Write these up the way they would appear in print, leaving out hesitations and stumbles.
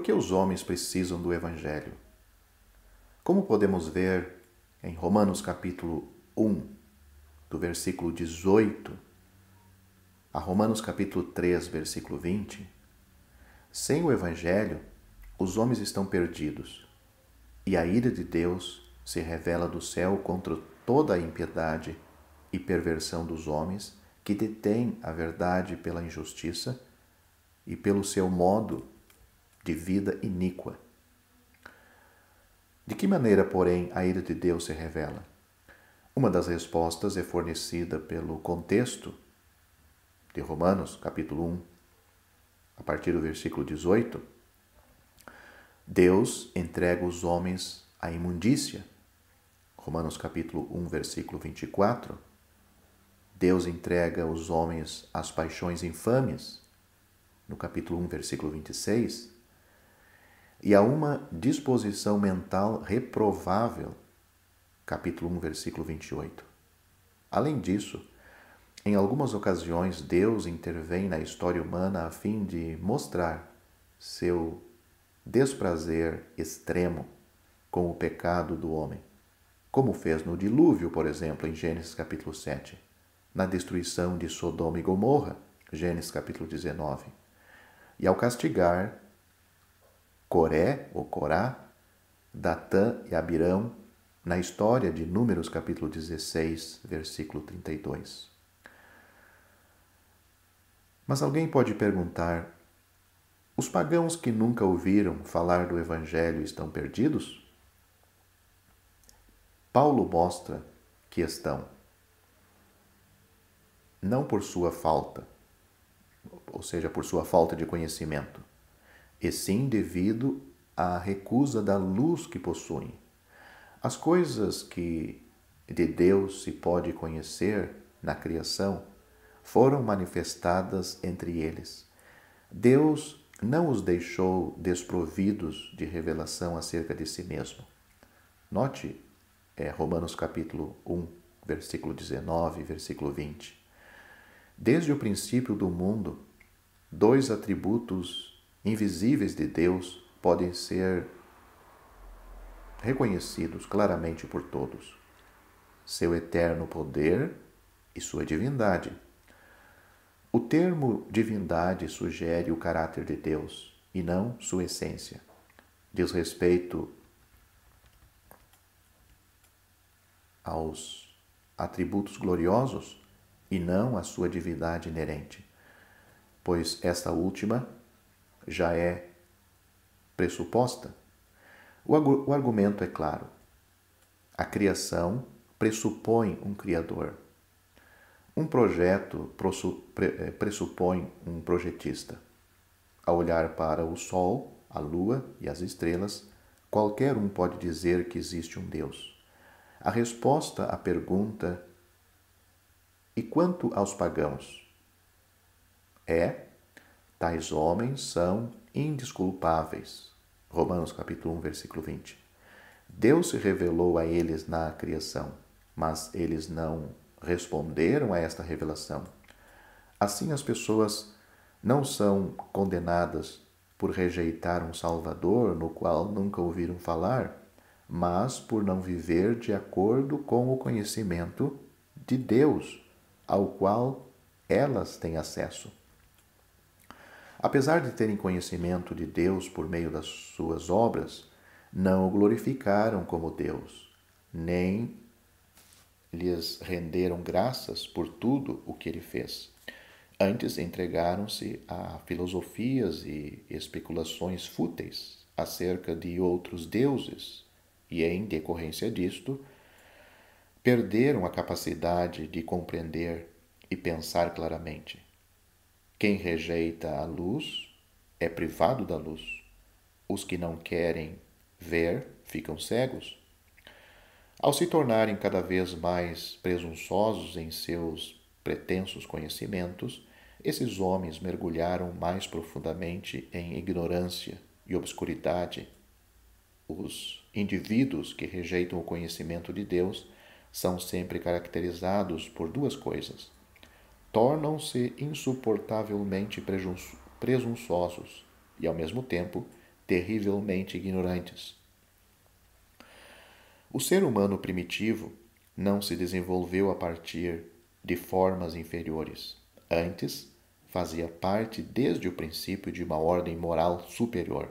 que os homens precisam do Evangelho? Como podemos ver em Romanos capítulo 1, do versículo 18 a Romanos capítulo 3, versículo 20, sem o Evangelho, os homens estão perdidos, e a ira de Deus se revela do céu contra toda a impiedade e perversão dos homens que detêm a verdade pela injustiça e pelo seu modo de vida iníqua. De que maneira, porém, a ira de Deus se revela? Uma das respostas é fornecida pelo contexto de Romanos, capítulo 1, a partir do versículo 18. Deus entrega os homens à imundícia. Romanos, capítulo 1, versículo 24. Deus entrega os homens às paixões infames, no capítulo 1, versículo 26. E a uma disposição mental reprovável, capítulo 1, versículo 28. Além disso, em algumas ocasiões, Deus intervém na história humana a fim de mostrar seu desprazer extremo com o pecado do homem, como fez no dilúvio, por exemplo, em Gênesis capítulo 7, na destruição de Sodoma e Gomorra, Gênesis capítulo 19, e ao castigar Coré ou Corá, Datã e Abirão, na história de Números capítulo 16, versículo 32. Mas alguém pode perguntar: os pagãos que nunca ouviram falar do Evangelho estão perdidos? Paulo mostra que estão, não por sua falta, ou seja, por sua falta de conhecimento, e sim devido à recusa da luz que possuem. As coisas que de Deus se pode conhecer na criação foram manifestadas entre eles. Deus não os deixou desprovidos de revelação acerca de si mesmo. Note Romanos capítulo 1, versículo 19 e versículo 20. Desde o princípio do mundo, dois atributos invisíveis de Deus podem ser reconhecidos claramente por todos: seu eterno poder e sua divindade. O termo divindade sugere o caráter de Deus e não sua essência. Diz respeito aos atributos gloriosos e não à sua divindade inerente, pois esta última já é pressuposta. O argumento é claro. A criação pressupõe um Criador. Um projeto pressupõe um projetista. Ao olhar para o Sol, a Lua e as estrelas, qualquer um pode dizer que existe um Deus. A resposta à pergunta: e quanto aos pagãos? Tais homens são indesculpáveis. Romanos capítulo 1, versículo 20. Deus se revelou a eles na criação, mas eles não responderam a esta revelação. Assim, as pessoas não são condenadas por rejeitar um Salvador no qual nunca ouviram falar, mas por não viver de acordo com o conhecimento de Deus, ao qual elas têm acesso. Apesar de terem conhecimento de Deus por meio das suas obras, não o glorificaram como Deus, nem lhes renderam graças por tudo o que ele fez. Antes entregaram-se a filosofias e especulações fúteis acerca de outros deuses e, em decorrência disto, perderam a capacidade de compreender e pensar claramente. Quem rejeita a luz é privado da luz. Os que não querem ver ficam cegos. Ao se tornarem cada vez mais presunçosos em seus pretensos conhecimentos, esses homens mergulharam mais profundamente em ignorância e obscuridade. Os indivíduos que rejeitam o conhecimento de Deus são sempre caracterizados por duas coisas: tornam-se insuportavelmente presunçosos e, ao mesmo tempo, terrivelmente ignorantes. O ser humano primitivo não se desenvolveu a partir de formas inferiores. Antes, fazia parte desde o princípio de uma ordem moral superior.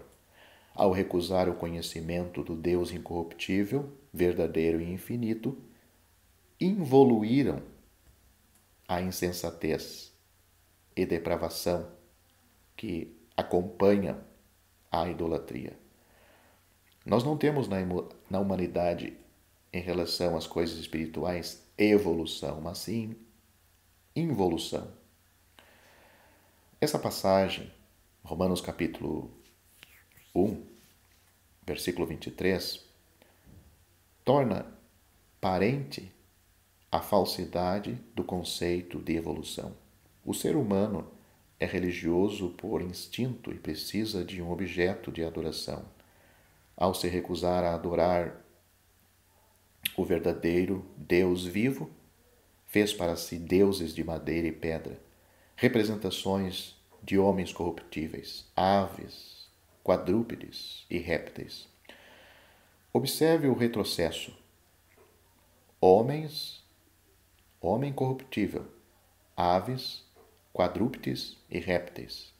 Ao recusar o conhecimento do Deus incorruptível, verdadeiro e infinito, involuíram a insensatez e depravação que acompanham a idolatria. Nós não temos na humanidade, em relação às coisas espirituais, evolução, mas sim involução. Essa passagem, Romanos capítulo 1, versículo 23, torna parente a falsidade do conceito de evolução. O ser humano é religioso por instinto e precisa de um objeto de adoração. Ao se recusar a adorar o verdadeiro Deus vivo, fez para si deuses de madeira e pedra, representações de homens corruptíveis, aves, quadrúpedes e répteis. Observe o retrocesso. Homem corruptível, aves, quadrúpedes e répteis.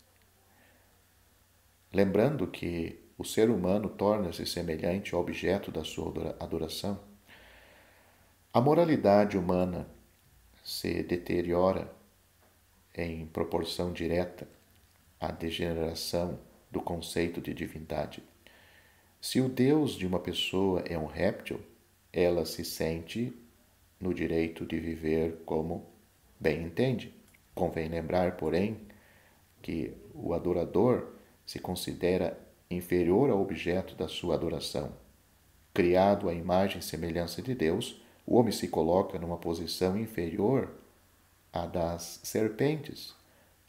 Lembrando que o ser humano torna-se semelhante ao objeto da sua adoração, a moralidade humana se deteriora em proporção direta à degeneração do conceito de divindade. Se o Deus de uma pessoa é um réptil, ela se sente no direito de viver como bem entende. Convém lembrar, porém, que o adorador se considera inferior ao objeto da sua adoração. Criado à imagem e semelhança de Deus, o homem se coloca numa posição inferior à das serpentes.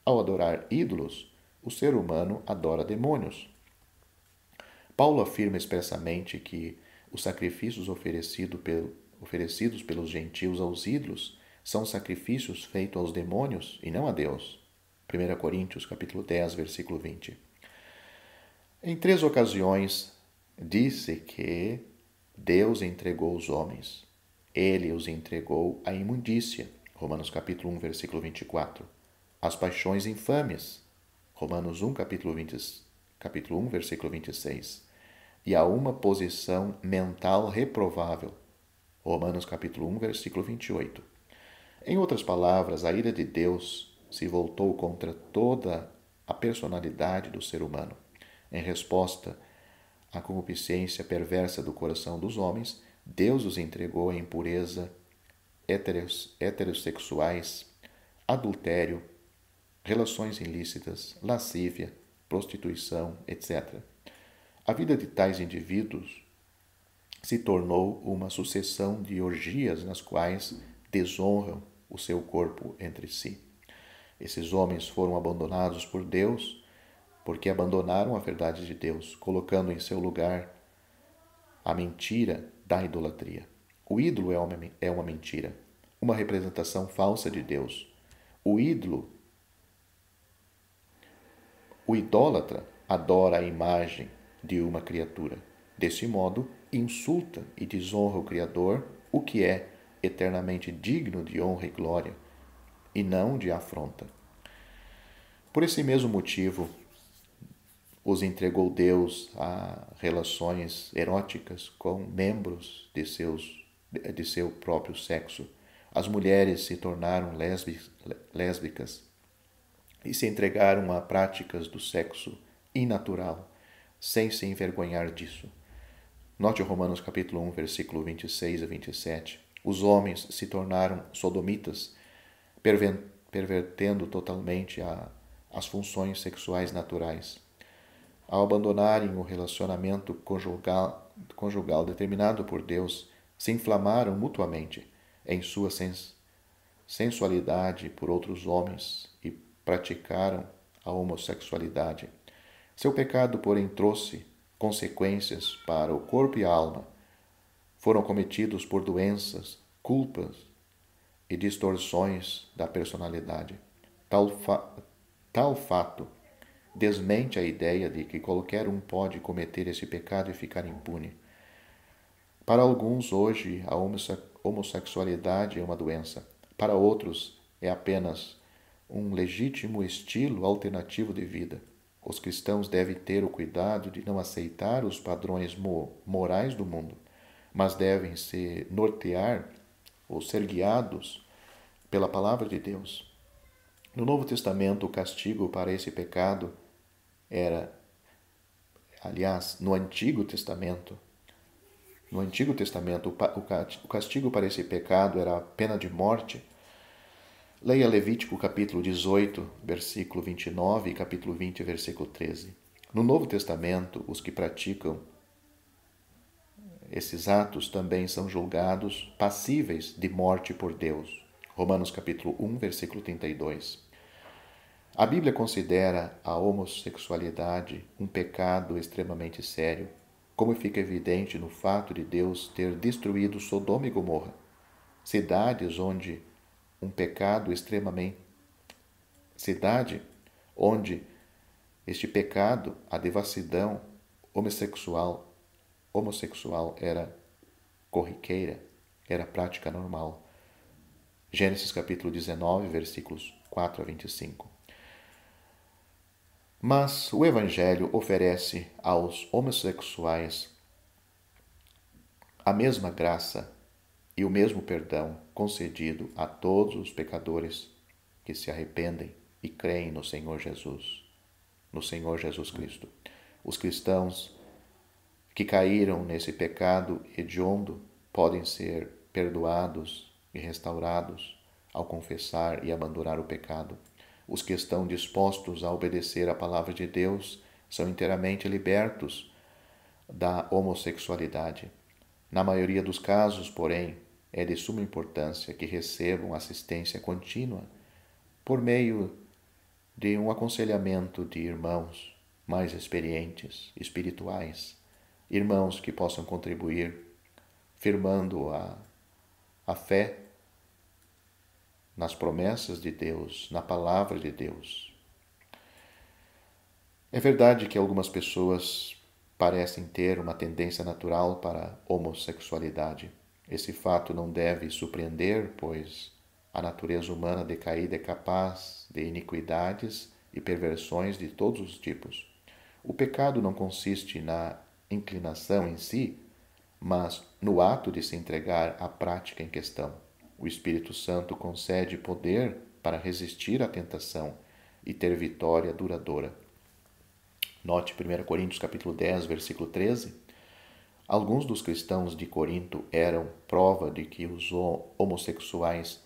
Ao adorar ídolos, o ser humano adora demônios. Paulo afirma expressamente que os sacrifícios oferecidos pelos gentios aos ídolos são sacrifícios feitos aos demônios e não a Deus. 1 Coríntios capítulo 10, versículo 20. Em 3 ocasiões, disse que Deus entregou os homens. Ele os entregou à imundícia. Romanos capítulo 1, versículo 24. As paixões infames. Romanos 1, capítulo 1, versículo 26. E a uma posição mental reprovável. Romanos capítulo 1, versículo 28. Em outras palavras, a ira de Deus se voltou contra toda a personalidade do ser humano. Em resposta à concupiscência perversa do coração dos homens, Deus os entregou à impureza, heterossexuais, adultério, relações ilícitas, lascívia, prostituição, etc. A vida de tais indivíduos se tornou uma sucessão de orgias nas quais desonram o seu corpo entre si. Esses homens foram abandonados por Deus porque abandonaram a verdade de Deus, colocando em seu lugar a mentira da idolatria. O ídolo é uma mentira, uma representação falsa de Deus. O idólatra adora a imagem de uma criatura. Desse modo, insulta e desonra o Criador, o que é eternamente digno de honra e glória, e não de afronta. Por esse mesmo motivo, os entregou Deus a relações eróticas com membros de seu próprio sexo. As mulheres se tornaram lésbicas e se entregaram a práticas do sexo inatural, sem se envergonhar disso. Note Romanos capítulo 1, versículo 26 a 27. Os homens se tornaram sodomitas, pervertendo totalmente as funções sexuais naturais. Ao abandonarem o relacionamento conjugal determinado por Deus, se inflamaram mutuamente em sua sensualidade por outros homens e praticaram a homossexualidade. Seu pecado, porém, trouxe consequências para o corpo e a alma. Foram cometidos por doenças, culpas e distorções da personalidade. Tal fato desmente a ideia de que qualquer um pode cometer esse pecado e ficar impune. Para alguns, hoje, a homossexualidade é uma doença. Para outros, é apenas um legítimo estilo alternativo de vida. Os cristãos devem ter o cuidado de não aceitar os padrões morais do mundo, mas devem se nortear ou ser guiados pela palavra de Deus. No Novo Testamento, o castigo para esse pecado era, aliás, no Antigo Testamento, o castigo para esse pecado era a pena de morte. Leia Levítico capítulo 18, versículo 29 e capítulo 20, versículo 13. No Novo Testamento, os que praticam esses atos também são julgados passíveis de morte por Deus. Romanos capítulo 1, versículo 32. A Bíblia considera a homossexualidade um pecado extremamente sério, como fica evidente no fato de Deus ter destruído Sodoma e Gomorra, cidades onde este pecado, a devassidão homossexual era corriqueira, era prática normal. Gênesis capítulo 19, versículos 4 a 25. Mas o Evangelho oferece aos homossexuais a mesma graça e o mesmo perdão concedido a todos os pecadores que se arrependem e creem no Senhor Jesus Cristo. Os cristãos que caíram nesse pecado hediondo podem ser perdoados e restaurados ao confessar e abandonar o pecado. Os que estão dispostos a obedecer à palavra de Deus são inteiramente libertos da homossexualidade. Na maioria dos casos, porém, é de suma importância que recebam assistência contínua por meio de um aconselhamento de irmãos mais experientes, espirituais, irmãos que possam contribuir, firmando a fé nas promessas de Deus, na palavra de Deus. É verdade que algumas pessoas parecem ter uma tendência natural para a homossexualidade. Esse fato não deve surpreender, pois a natureza humana decaída é capaz de iniquidades e perversões de todos os tipos. O pecado não consiste na inclinação em si, mas no ato de se entregar à prática em questão. O Espírito Santo concede poder para resistir à tentação e ter vitória duradoura. Note 1 Coríntios capítulo 10, versículo 13. Alguns dos cristãos de Corinto eram prova de que os homossexuais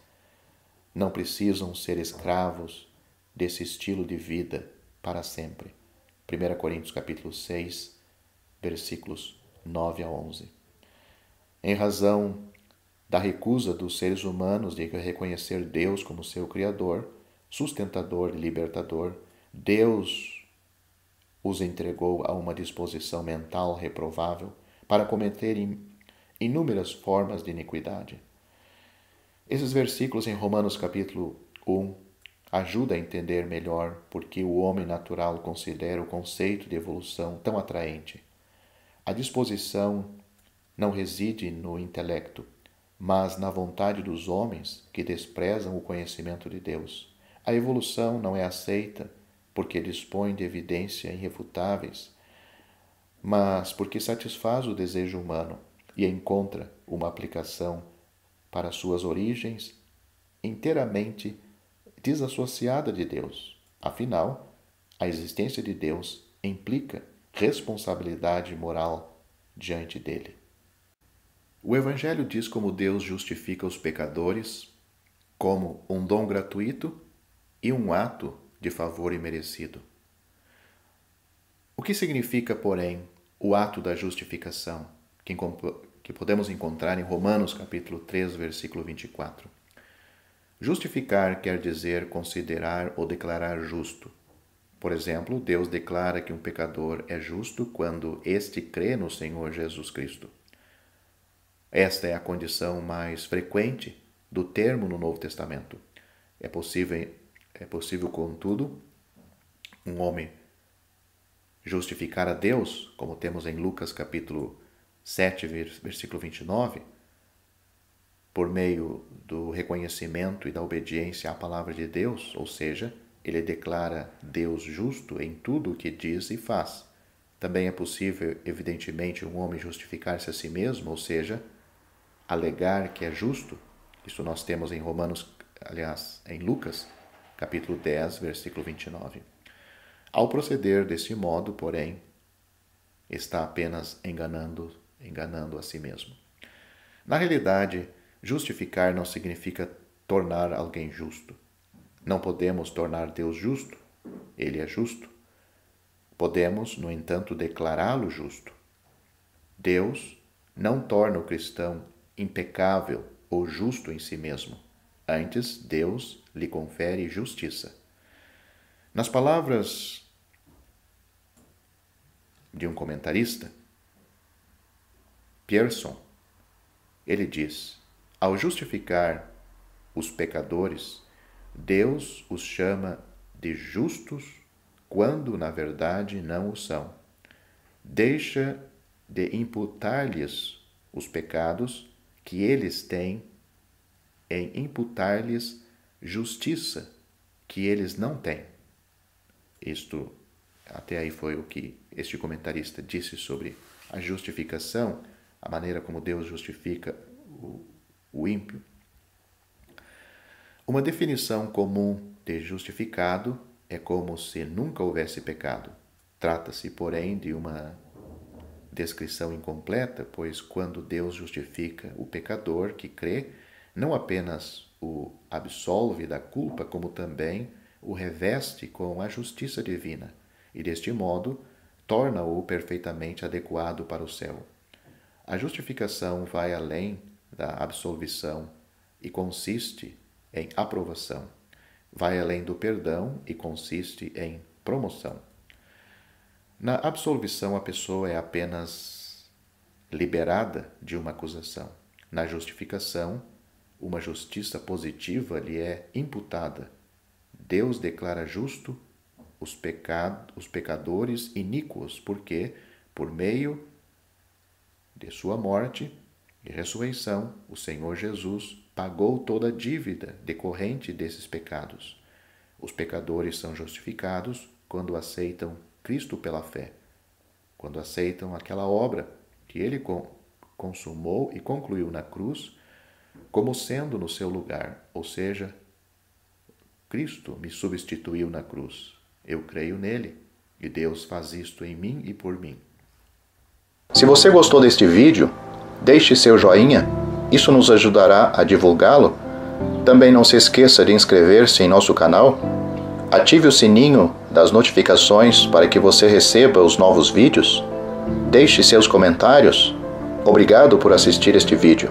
não precisam ser escravos desse estilo de vida para sempre. 1 Coríntios capítulo 6, versículos 9 a 11. Em razão da recusa dos seres humanos de reconhecer Deus como seu Criador, sustentador e libertador, Deus os entregou a uma disposição mental reprovável para cometerem inúmeras formas de iniquidade. Esses versículos em Romanos capítulo 1 ajudam a entender melhor por que o homem natural considera o conceito de evolução tão atraente. A disposição não reside no intelecto, mas na vontade dos homens que desprezam o conhecimento de Deus. A evolução não é aceita porque dispõe de evidências irrefutáveis, mas porque satisfaz o desejo humano e encontra uma aplicação para suas origens inteiramente desassociada de Deus. Afinal, a existência de Deus implica responsabilidade moral diante dele. O Evangelho diz como Deus justifica os pecadores como um dom gratuito e um ato de favor imerecido. O que significa, porém, o ato da justificação, que podemos encontrar em Romanos capítulo 3, versículo 24? Justificar quer dizer considerar ou declarar justo. Por exemplo, Deus declara que um pecador é justo quando este crê no Senhor Jesus Cristo. Esta é a condição mais frequente do termo no Novo Testamento. É possível, contudo, um homem justificar a Deus, como temos em Lucas capítulo 7, versículo 29, por meio do reconhecimento e da obediência à palavra de Deus, ou seja, ele declara Deus justo em tudo o que diz e faz. Também é possível, evidentemente, um homem justificar-se a si mesmo, ou seja, alegar que é justo. Isso nós temos em em Lucas, capítulo 10, versículo 29. Ao proceder desse modo, porém, está apenas enganando a si mesmo. Na realidade, justificar não significa tornar alguém justo. Não podemos tornar Deus justo, ele é justo. Podemos, no entanto, declará-lo justo. Deus não torna o cristão impecável ou justo em si mesmo. Antes, Deus lhe confere justiça. Nas palavras de um comentarista, Pearson, ele diz: ao justificar os pecadores, Deus os chama de justos quando, na verdade, não o são. Deixa de imputar-lhes os pecados que eles têm em imputar-lhes justiça que eles não têm. Isto, até aí foi o que este comentarista disse sobre a justificação, a maneira como Deus justifica o ímpio. Uma definição comum de justificado é como se nunca houvesse pecado. Trata-se, porém, de uma descrição incompleta, pois quando Deus justifica o pecador que crê, não apenas o absolve da culpa, como também o reveste com a justiça divina, e deste modo torna-o perfeitamente adequado para o céu. A justificação vai além da absolvição e consiste em aprovação. Vai além do perdão e consiste em promoção. Na absolvição, a pessoa é apenas liberada de uma acusação. Na justificação, uma justiça positiva lhe é imputada. Deus declara justo os pecadores iníquos, porque, por meio de sua morte e ressurreição, o Senhor Jesus pagou toda a dívida decorrente desses pecados. Os pecadores são justificados quando aceitam Cristo pela fé, quando aceitam aquela obra que ele consumou e concluiu na cruz, como sendo no seu lugar, ou seja, Cristo me substituiu na cruz. Eu creio nele e Deus faz isto em mim e por mim. Se você gostou deste vídeo, deixe seu joinha, isso nos ajudará a divulgá-lo. Também não se esqueça de inscrever-se em nosso canal, ative o sininho das notificações para que você receba os novos vídeos, deixe seus comentários. Obrigado por assistir este vídeo.